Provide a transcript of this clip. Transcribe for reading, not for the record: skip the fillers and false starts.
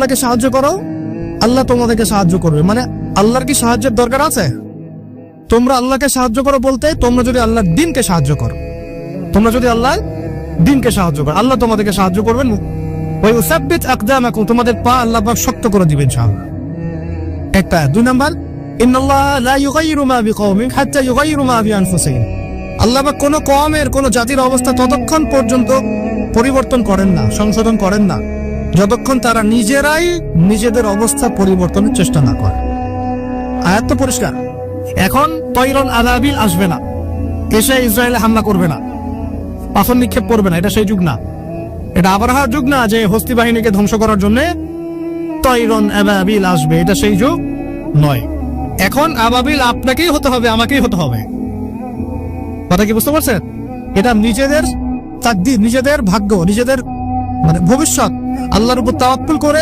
আল্লাহকে সাহায্য করো, আল্লাহ তোমাদেরকে সাহায্য করবে। মানে আল্লাহর কি সাহায্যের দরকার আছে? তোমরা আল্লাহকে সাহায্য করো বলতে তোমরা যদি আল্লাহর দ্বীনকে সাহায্য করো, তোমরা যদি আল্লাহর দ্বীনকে সাহায্য করো, আল্লাহ তোমাদেরকে সাহায্য করবেন। ওই উসাব্বিত আকদামাকুম, তোমাদের পা আল্লাহ পাক শক্ত করে দিবেন ইনশাআল্লাহ। একটা। 2 নাম্বার, ইন্নাল্লাহ লা ইউগাইয়িরু মা বিকওমিন হাত্তা ইউগাইয়িরু মা বিআনফুসিহিম, আল্লাহ পাক কোন কওমের কোন জাতির অবস্থা ততক্ষণ পর্যন্ত পরিবর্তন করেন না, সংশোধন করেন না, যতক্ষণ তারা নিজেরাই নিজেদের অবস্থা পরিবর্তনের চেষ্টা না করে। আয়াত তো পরিষ্কার। এখন তৈরন আযাবিল আসবে না, এসে ইসরায়েলে হামলা করবে না, পাথর নিক্ষেপ করবে না, এটা সেই যুগ না। এটা আবরাহার যুগ না যে হস্তি বাহিনীকে ধ্বংস করার জন্য তৈরন আবাবিল আসবে, এটা সেই যুগ নয়। এখন আবাবিল আপনাকেই হতে হবে, আমাকেই হতে হবে। কথা কি বুঝতে পারছেন? এটা নিজেদের তাকদীর, নিজেদের ভাগ্য, নিজেদের মানে ভবিষ্যৎ আল্লাহর উপর তাওয়াক্কুল করে